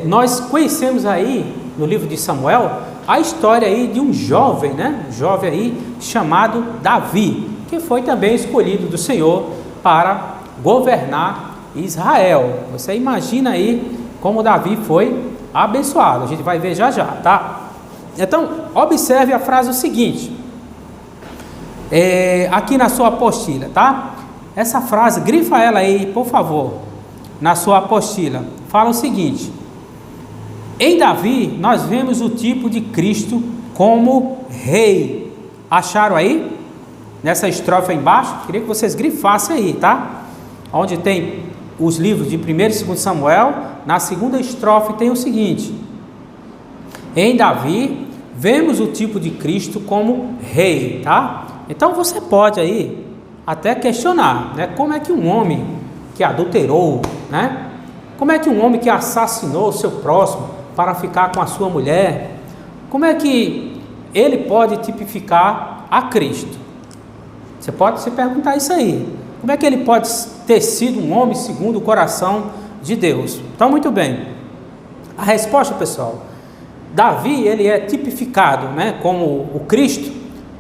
Nós conhecemos aí, no livro de Samuel, a história aí de um jovem, né? Um jovem aí chamado Davi, que foi também escolhido do Senhor para governar Israel. Você imagina aí como Davi foi abençoado. A gente vai ver já já, tá? Então, observe a frase o seguinte, aqui na sua apostila, tá? Essa frase, grifa ela aí, por favor, na sua apostila. Fala o seguinte: em Davi, nós vemos o tipo de Cristo como rei. Acharam aí? Nessa estrofe aí embaixo? Queria que vocês grifassem aí, tá? Onde tem os livros de 1º e 2º Samuel, na segunda estrofe tem o seguinte: em Davi, vemos o tipo de Cristo como rei, tá? Então você pode aí até questionar, né? Como é que um homem que adulterou, né? Como é que um homem que assassinou o seu próximo para ficar com a sua mulher, como é que ele pode tipificar a Cristo? Você pode se perguntar isso aí. Como é que ele pode ter sido um homem segundo o coração de Deus? Então, muito bem. A resposta, pessoal, Davi, ele é tipificado, né, como o Cristo,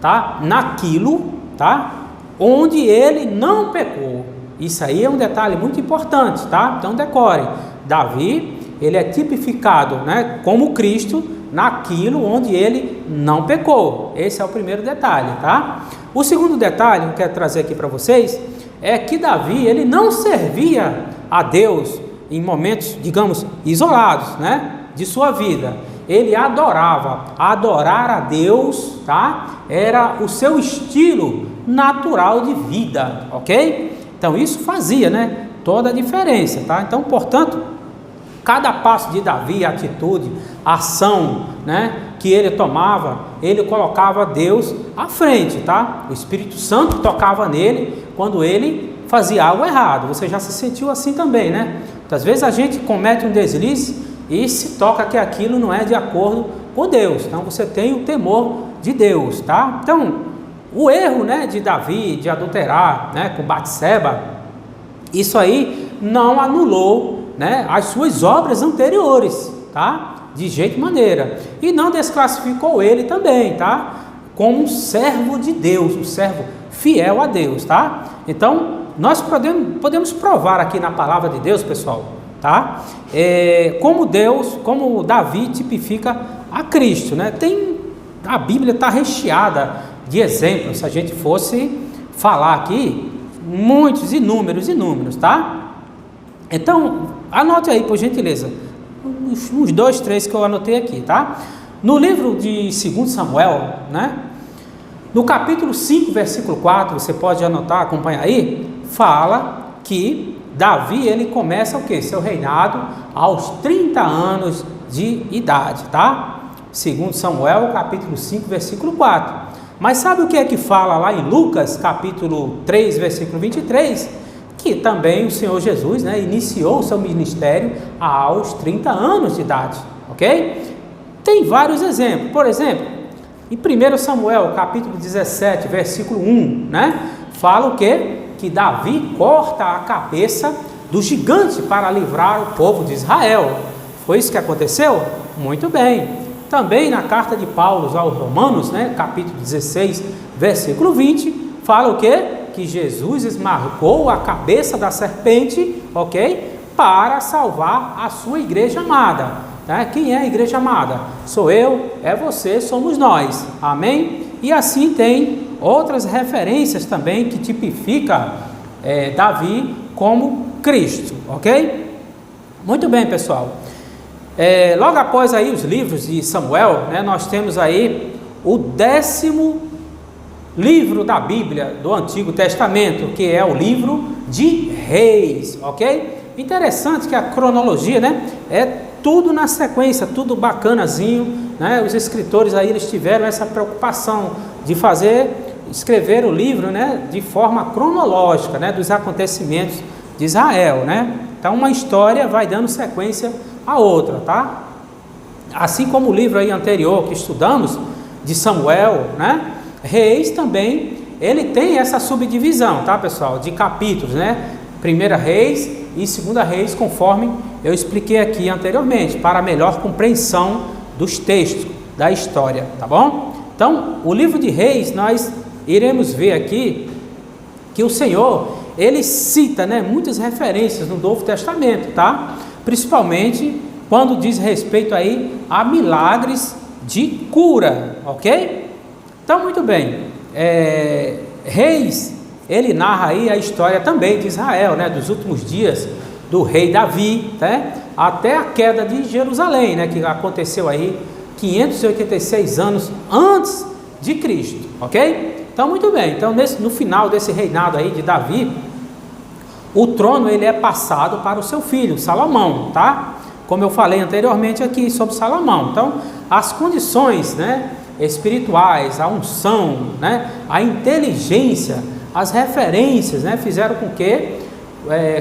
tá? Naquilo, tá? Onde ele não pecou. Isso aí é um detalhe muito importante, tá? Então decore. Davi, ele é tipificado, né, como Cristo naquilo onde ele não pecou. Esse é o primeiro detalhe, tá? O segundo detalhe que eu quero trazer aqui para vocês é que Davi, ele não servia a Deus em momentos, digamos, isolados, né, de sua vida. Ele adorava. Adorar a Deus, tá? Era o seu estilo natural de vida, ok? Então isso fazia, né, toda a diferença, tá? Então, portanto, cada passo de Davi, atitude, ação, né, que ele tomava, ele colocava Deus à frente, tá? O Espírito Santo tocava nele quando ele fazia algo errado. Você já se sentiu assim também, né? Muitas vezes a gente comete um deslize e se toca que aquilo não é de acordo com Deus. Então você tem o temor de Deus, tá? Então, o erro, né, de Davi de adulterar, né, com Batseba, isso aí não anulou, né, as suas obras anteriores, tá? De jeito e maneira. E não desclassificou ele também, tá? Como um servo de Deus, um servo fiel a Deus, tá? Então, nós podemos provar aqui na palavra de Deus, pessoal, tá? Como Davi tipifica a Cristo, né? A Bíblia está recheada de exemplos. Se a gente fosse falar aqui, muitos, inúmeros, tá? Então, anote aí, por gentileza, uns 2, 3 que eu anotei aqui, tá? No livro de 2º Samuel, né? No capítulo 5, versículo 4, você pode anotar, acompanhar aí, fala que Davi, ele começa o quê? Seu reinado aos 30 anos de idade, tá? 2º Samuel, capítulo 5, versículo 4. Mas sabe o que é que fala lá em Lucas, capítulo 3, versículo 23? Que também o Senhor Jesus, né, iniciou o seu ministério aos 30 anos de idade, ok? Tem vários exemplos. Por exemplo, em 1 Samuel, capítulo 17, versículo 1, né, fala o quê? Que Davi corta a cabeça do gigante para livrar o povo de Israel. Foi isso que aconteceu? Muito bem. Também na carta de Paulo aos Romanos, né, capítulo 16, versículo 20, fala o quê? Que Jesus esmagou a cabeça da serpente, ok? Para salvar a sua igreja amada. Tá? Quem é a igreja amada? Sou eu, é você, somos nós. Amém? E assim tem outras referências também que tipifica Davi como Cristo, ok? Muito bem, pessoal. Logo após aí os livros de Samuel, né, nós temos aí o 10º livro da Bíblia do Antigo Testamento, que é o livro de Reis, ok? Interessante que a cronologia, né, é tudo na sequência, tudo bacanazinho, né? Os escritores aí, eles tiveram essa preocupação de escrever o livro, né, de forma cronológica, né, dos acontecimentos de Israel, né? Então uma história vai dando sequência a outra, tá? Assim como o livro aí anterior que estudamos, de Samuel, né? Reis também, ele tem essa subdivisão, tá, pessoal? De capítulos, né? 1 Reis e 2 Reis, conforme eu expliquei aqui anteriormente, para melhor compreensão dos textos, da história, tá bom? Então, o livro de Reis, nós iremos ver aqui que o Senhor, ele cita, né, muitas referências no Novo Testamento, tá? Principalmente quando diz respeito aí a milagres de cura, ok? Então, muito bem, Reis, ele narra aí a história também de Israel, né, dos últimos dias do rei Davi, né, até a queda de Jerusalém, né, que aconteceu aí 586 anos antes de Cristo, ok? Então, muito bem, então no final desse reinado aí de Davi, o trono ele é passado para o seu filho, Salomão, tá? Como eu falei anteriormente aqui sobre Salomão. Então, as condições, né, espirituais, a unção, né, a inteligência, as referências, né, fizeram com que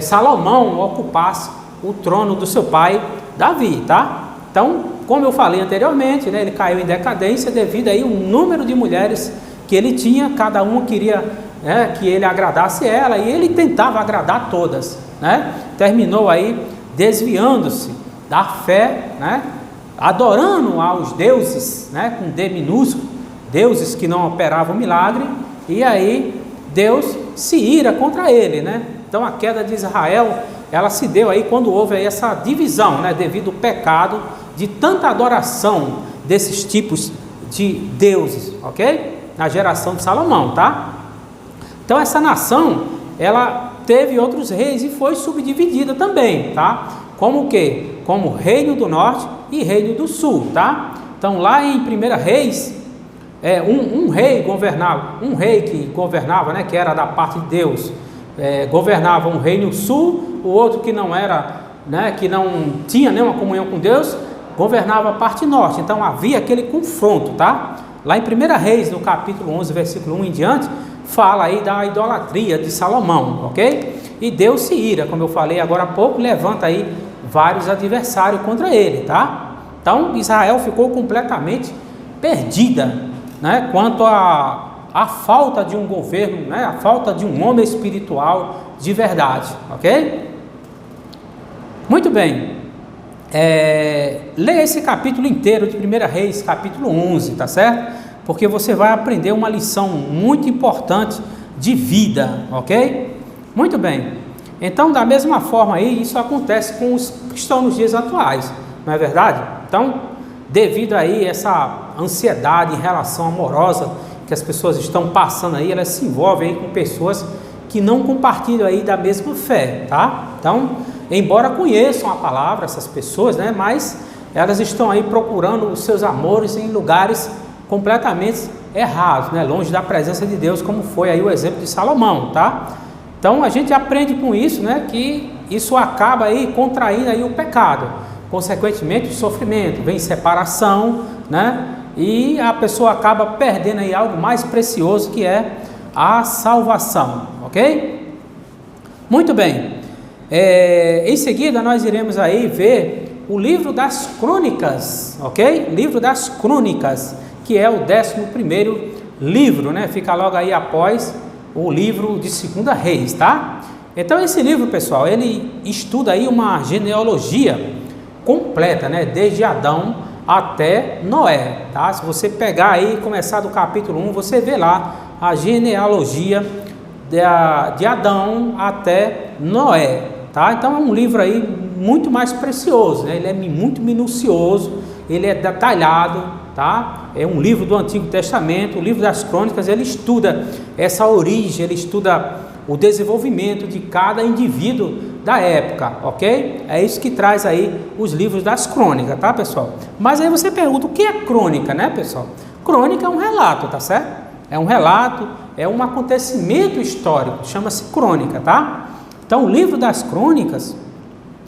Salomão ocupasse o trono do seu pai Davi, tá? Então, como eu falei anteriormente, né, ele caiu em decadência devido aí ao número de mulheres que ele tinha, cada uma queria, né, que ele agradasse ela, e ele tentava agradar todas, né? Terminou aí desviando-se da fé, né, adorando aos deuses, né, com D minúsculo, deuses que não operavam milagre, e aí Deus se ira contra ele, né? Então a queda de Israel, ela se deu aí quando houve aí essa divisão, né, devido ao pecado de tanta adoração desses tipos de deuses, ok? Na geração de Salomão, tá? Então essa nação, ela teve outros reis e foi subdividida também, tá? Como o quê? Como Reino do Norte e Reino do Sul, tá? Então lá em 1 Reis, um rei que governava, né, que era da parte de Deus, governava um reino sul, o outro que não era, né, que não tinha nenhuma comunhão com Deus, governava a parte norte. Então havia aquele confronto, tá? Lá em 1 Reis, no capítulo 11, versículo 1 em diante, fala aí da idolatria de Salomão, ok? E Deus se ira, como eu falei agora há pouco, levanta aí vários adversários contra ele, tá? Então Israel ficou completamente perdida, né, quanto a falta de um governo, né, a falta de um homem espiritual de verdade, ok? Muito bem, leia esse capítulo inteiro de 1 Reis, capítulo 11, tá certo? Porque você vai aprender uma lição muito importante de vida, ok? Muito bem, então da mesma forma aí, isso acontece com os que estão nos dias atuais, não é verdade? Então, devido aí essa ansiedade em relação amorosa que as pessoas estão passando aí, elas se envolvem aí com pessoas que não compartilham aí da mesma fé, tá? Então, embora conheçam a palavra, essas pessoas, né, mas elas estão aí procurando os seus amores em lugares completamente errados, né, longe da presença de Deus, como foi aí o exemplo de Salomão, tá? Então, a gente aprende com isso, né, que isso acaba aí contraindo aí o pecado, consequentemente o sofrimento, vem separação, né, e a pessoa acaba perdendo aí algo mais precioso, que é a salvação, ok? Muito bem, em seguida nós iremos aí ver o livro das crônicas, ok? Livro das crônicas, que é o 11º livro, né? Fica logo aí após o livro de 2 Reis, tá? Então esse livro, pessoal, ele estuda aí uma genealogia completa, né? Desde Adão até Noé, tá? Se você pegar aí e começar do capítulo 1, você vê lá a genealogia de Adão até Noé, tá? Então é um livro aí muito mais precioso, né? Ele é muito minucioso, ele é detalhado, tá? É um livro do Antigo Testamento. O livro das crônicas, ele estuda essa origem, ele estuda o desenvolvimento de cada indivíduo da época, ok? É isso que traz aí os livros das crônicas, tá, pessoal? Mas aí você pergunta, o que é crônica, né, pessoal? Crônica é um relato, tá certo? É um relato, é um acontecimento histórico, chama-se crônica, tá? Então, o livro das crônicas,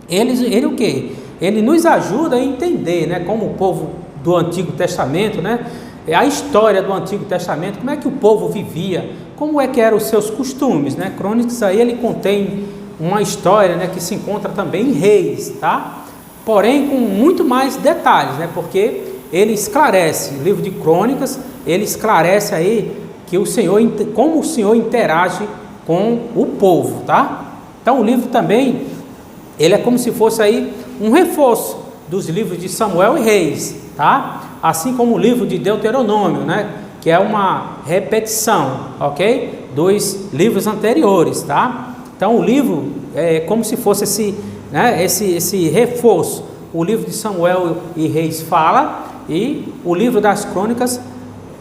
ele o quê? Ele nos ajuda a entender, né, como o povo do Antigo Testamento, né, a história do Antigo Testamento, como é que o povo vivia, como é que eram os seus costumes, né? Crônicas aí ele contém uma história, né, que se encontra também em Reis, tá? Porém com muito mais detalhes, né? Porque ele esclarece, o livro de Crônicas, ele esclarece aí que o Senhor, como o Senhor interage com o povo, tá? Então o livro também, ele é como se fosse aí um reforço dos livros de Samuel e Reis, tá? Assim como o livro de Deuteronômio, né? Que é uma repetição, ok? Dos livros anteriores, tá? Então o livro é como se fosse esse reforço. O livro de Samuel e Reis fala e o livro das Crônicas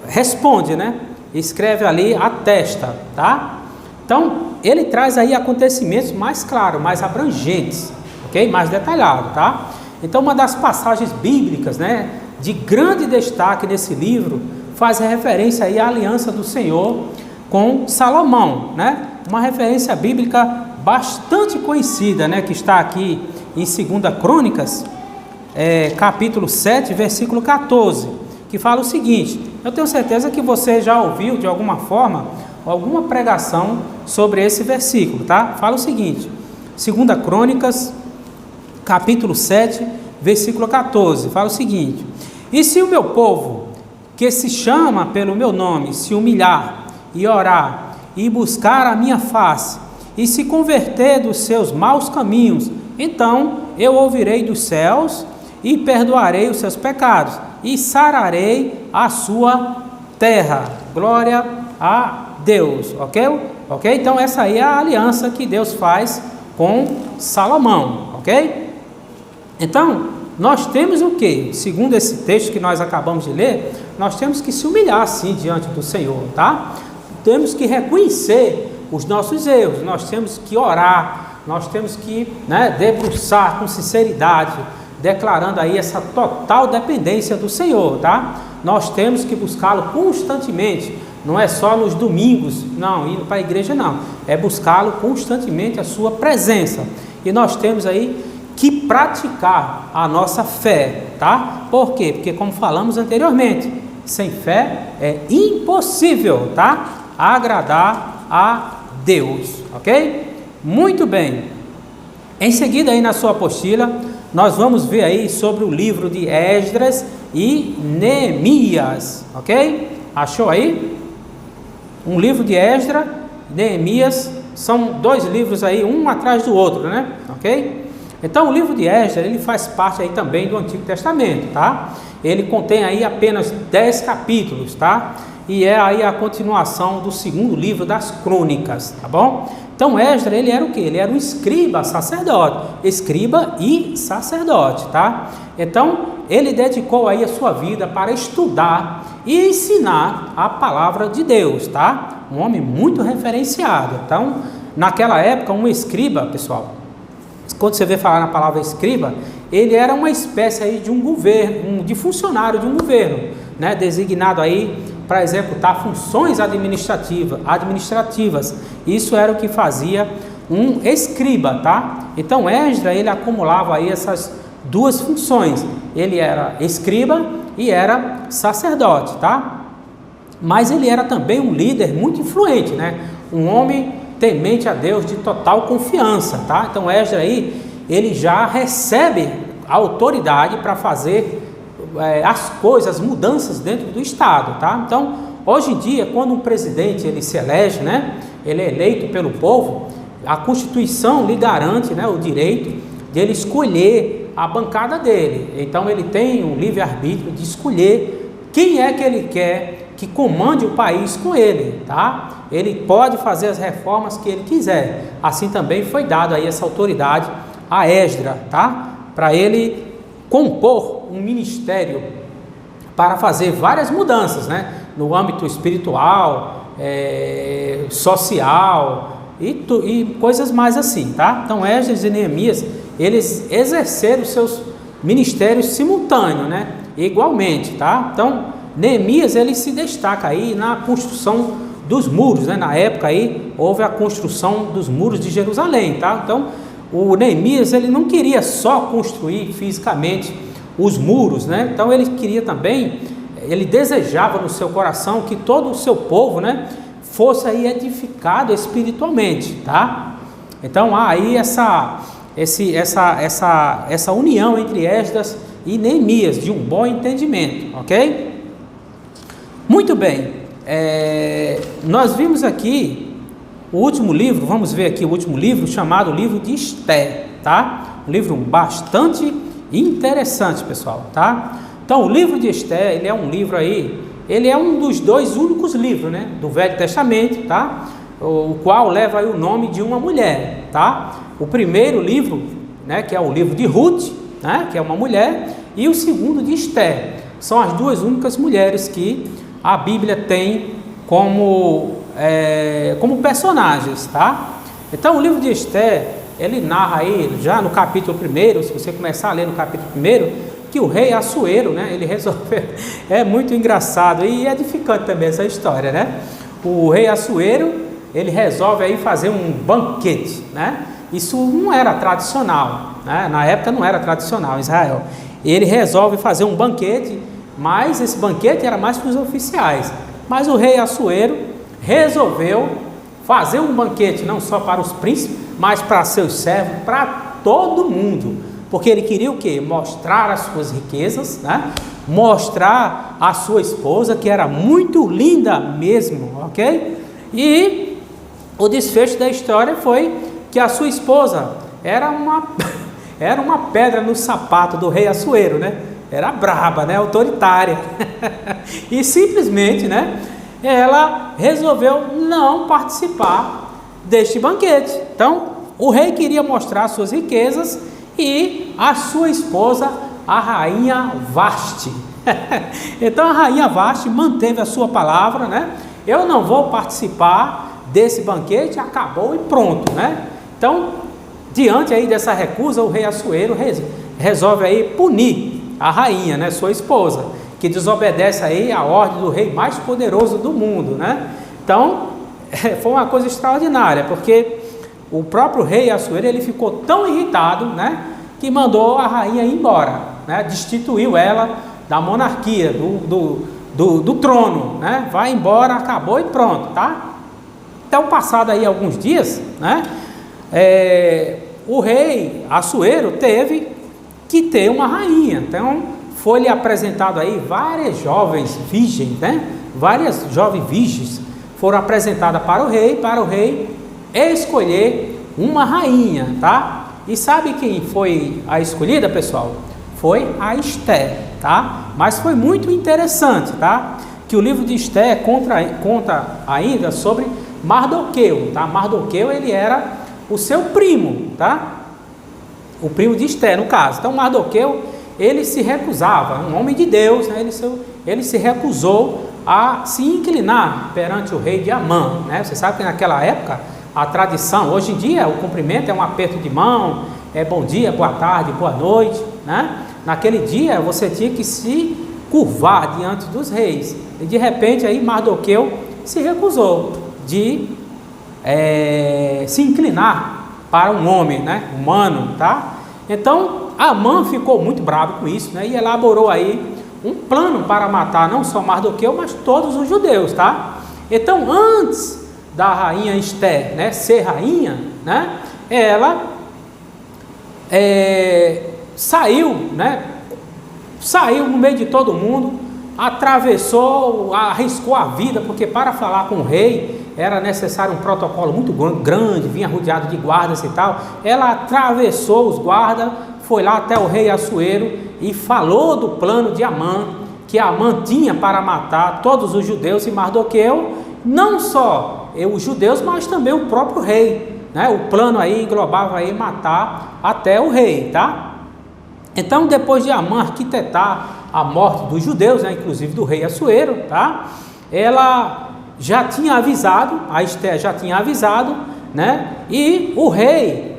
responde, né? Escreve ali, atesta, tá? Então ele traz aí acontecimentos mais claros, mais abrangentes, ok? Mais detalhados, tá? Então uma das passagens bíblicas, né, de grande destaque nesse livro faz referência aí à aliança do Senhor com Salomão, né? Uma referência bíblica bastante conhecida, né, que está aqui em 2 Crônicas, capítulo 7, versículo 14, que fala o seguinte. Eu tenho certeza que você já ouviu de alguma forma alguma pregação sobre esse versículo, tá? Fala o seguinte, 2 Crônicas, capítulo 7, versículo 14, fala o seguinte: e se o meu povo, que se chama pelo meu nome, se humilhar e orar e buscar a minha face e se converter dos seus maus caminhos, então eu ouvirei dos céus e perdoarei os seus pecados e sararei a sua terra. Glória a Deus, ok? Então essa aí é a aliança que Deus faz com Salomão, ok? Então nós temos o que? Segundo esse texto que nós acabamos de ler, nós temos que se humilhar sim diante do Senhor, tá? Temos que reconhecer os nossos erros, nós temos que orar, nós temos que, né, debruçar com sinceridade, declarando aí essa total dependência do Senhor, tá? Nós temos que buscá-lo constantemente, não é só nos domingos, não, indo para a igreja não, é buscá-lo constantemente, a sua presença, e nós temos aí que praticar a nossa fé, tá? Por quê? Porque como falamos anteriormente, sem fé é impossível, tá? Agradar a Deus, ok? Muito bem. Em seguida aí na sua apostila, nós vamos ver aí sobre o livro de Esdras e Neemias, ok? Achou aí? Um livro de Esdras, Neemias, são dois livros aí, um atrás do outro, né? Ok? Então o livro de Esdras, ele faz parte aí também do Antigo Testamento, tá? Ele contém aí apenas 10 capítulos, tá? E é aí a continuação do segundo livro das Crônicas, tá bom? Então Esdras, ele era o quê? Ele era um escriba e sacerdote, tá? Então ele dedicou aí a sua vida para estudar e ensinar a palavra de Deus, tá? Um homem muito referenciado. Então, naquela época, um escriba, pessoal, quando você vê falar na palavra escriba, ele era uma espécie aí de um governo, de funcionário de um governo, né, designado aí para executar funções administrativas. Isso era o que fazia um escriba, tá? Então Esdras, ele acumulava aí essas duas funções. Ele era escriba e era sacerdote, tá? Mas ele era também um líder muito influente, né? Um homem temente a Deus, de total confiança, tá? Então Esdras aí, ele já recebe a autoridade para fazer as coisas, as mudanças dentro do Estado, tá? Então, hoje em dia, quando um presidente ele se elege, né? Ele é eleito pelo povo, a Constituição lhe garante, né, o direito de ele escolher a bancada dele. Então ele tem um livre-arbítrio de escolher quem é que ele quer que comande o país com ele, tá? Ele pode fazer as reformas que ele quiser. Assim também foi dado aí essa autoridade a Esdras, tá? Para ele compor um ministério para fazer várias mudanças, né? No âmbito espiritual, social e coisas mais assim, tá? Então Esdras e Neemias, eles exerceram os seus ministérios simultâneos, né? Igualmente, tá? Então Neemias, ele se destaca aí na construção dos muros, né? Na época aí houve a construção dos muros de Jerusalém, tá? Então o Neemias, ele não queria só construir fisicamente os muros, né? Então ele queria também, ele desejava no seu coração que todo o seu povo, né, fosse aí edificado espiritualmente, tá? Então há aí essa união entre Esdras e Neemias, de um bom entendimento, ok? Muito bem, nós vimos aqui o último livro, vamos ver aqui o último livro, chamado livro de Esther, tá? Um livro bastante interessante, pessoal, tá? Então, o livro de Esther, ele é um livro aí, ele é um dos 2 únicos livros, né, do Velho Testamento, tá? O qual leva aí o nome de uma mulher, tá? O primeiro livro, né, que é o livro de Ruth, né, que é uma mulher, e o segundo de Esther. São as 2 únicas mulheres que a Bíblia tem como personagens, tá? Então, o livro de Esther, ele narra aí, já no capítulo 1, se você começar a ler no capítulo 1, que o rei Assuero, né, ele resolveu, é muito engraçado e edificante também essa história, né? O rei Assuero, ele resolve aí fazer um banquete, né? Isso não era tradicional, né? Na época não era tradicional em Israel. Ele resolve fazer um banquete, mas esse banquete era mais para os oficiais. Mas o rei Assuero resolveu fazer um banquete não só para os príncipes, mas para seus servos, para todo mundo. Porque ele queria o quê? Mostrar as suas riquezas, né? Mostrar a sua esposa, que era muito linda mesmo, ok? E o desfecho da história foi que a sua esposa era uma pedra no sapato do rei Assuero, né? Era braba, né? Autoritária. E simplesmente, né, ela resolveu não participar deste banquete. Então, o rei queria mostrar suas riquezas e a sua esposa, a rainha Vasti. Então, a rainha Vasti manteve a sua palavra, né? Eu não vou participar desse banquete, acabou e pronto, né? Então, diante aí dessa recusa, o rei Assuero resolve aí punir a rainha, né, sua esposa, que desobedece aí a ordem do rei mais poderoso do mundo, né? Então, foi uma coisa extraordinária, porque o próprio rei Assuero, ele ficou tão irritado, né, que mandou a rainha ir embora, né? Destituiu ela da monarquia, do trono, né? Vai embora, acabou e pronto, tá? Então, passado aí alguns dias, né, o rei Assuero teve que ter uma rainha. Então, foi-lhe apresentado aí várias jovens virgens, né? Várias jovens virgens foram apresentadas para o rei escolher uma rainha, tá? E sabe quem foi a escolhida, pessoal? Foi a Esther, tá? Mas foi muito interessante, tá? Que o livro de Esther conta ainda sobre Mardoqueu, tá? Mardoqueu, ele era o seu primo, tá? O primo de Esther, no caso. Então, Mardoqueu, ele se recusava, um homem de Deus, né? Ele se recusou a se inclinar perante o rei de Amã, né? Você sabe que naquela época, a tradição, hoje em dia, o cumprimento é um aperto de mão, é bom dia, boa tarde, boa noite, né? Naquele dia, você tinha que se curvar diante dos reis. E, de repente, aí Mardoqueu se recusou de se inclinar para um homem, né, humano, tá? Então, Amã ficou muito bravo com isso, né, e elaborou aí um plano para matar não só Mardoqueu, mas todos os judeus, tá? Então, antes da rainha Esther, né, ser rainha, né, ela saiu no meio de todo mundo, atravessou, arriscou a vida, porque para falar com o rei era necessário um protocolo muito grande, vinha rodeado de guardas e tal. Ela atravessou os guardas, foi lá até o rei Assuero e falou do plano de Amã, que Amã tinha para matar todos os judeus e Mardoqueu, não só os judeus, mas também o próprio rei, né? O plano aí englobava aí matar até o rei, tá? Então, depois de Amã arquitetar a morte dos judeus, né, inclusive do rei Assuero, tá? Ela já tinha avisado, a Esther já tinha avisado, né? E o rei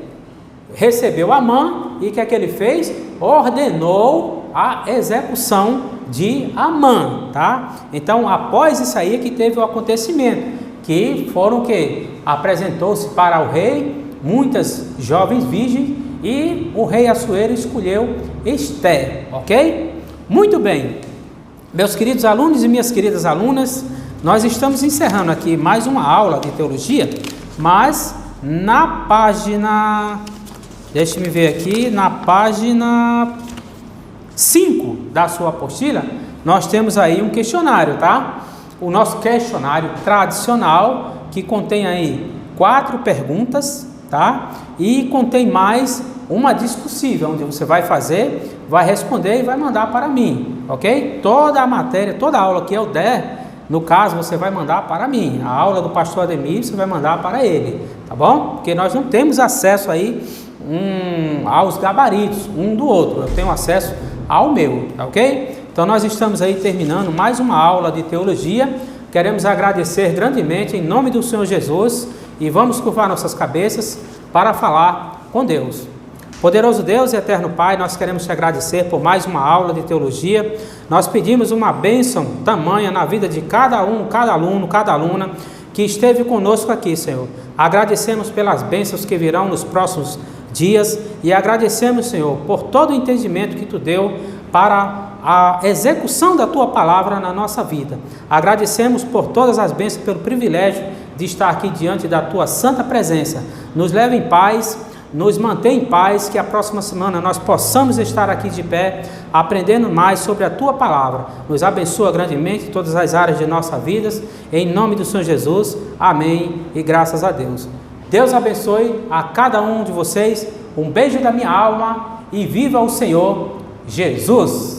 recebeu Amã e o que é que ele fez? Ordenou a execução de Amã, tá? Então, após isso aí que teve o acontecimento, que foram que apresentou-se para o rei muitas jovens virgens e o rei Assuero escolheu Esther, ok? Muito bem, meus queridos alunos e minhas queridas alunas, nós estamos encerrando aqui mais uma aula de teologia, mas na página, deixe-me ver aqui, na página 5 da sua apostila, nós temos aí um questionário, tá? O nosso questionário tradicional, que contém aí 4 perguntas, tá? E contém mais uma discussível, onde você vai fazer, vai responder e vai mandar para mim, ok? Toda a matéria, toda a aula que eu der, no caso, você vai mandar para mim. A aula do pastor Ademir, você vai mandar para ele, tá bom? Porque nós não temos acesso aí aos gabaritos um do outro. Eu tenho acesso ao meu, tá ok? Então nós estamos aí terminando mais uma aula de teologia. Queremos agradecer grandemente em nome do Senhor Jesus e vamos curvar nossas cabeças para falar com Deus. Poderoso Deus e eterno Pai, nós queremos te agradecer por mais uma aula de teologia. Nós pedimos uma bênção tamanha na vida de cada um, cada aluno, cada aluna que esteve conosco aqui, Senhor. Agradecemos pelas bênçãos que virão nos próximos dias e agradecemos, Senhor, por todo o entendimento que Tu deu para a execução da Tua palavra na nossa vida. Agradecemos por todas as bênçãos, pelo privilégio de estar aqui diante da Tua santa presença. Nos leve em paz, nos mantém em paz, que a próxima semana nós possamos estar aqui de pé, aprendendo mais sobre a Tua palavra. Nos abençoa grandemente em todas as áreas de nossa vida, em nome do Senhor Jesus, amém e graças a Deus. Deus abençoe a cada um de vocês, um beijo da minha alma e viva o Senhor Jesus!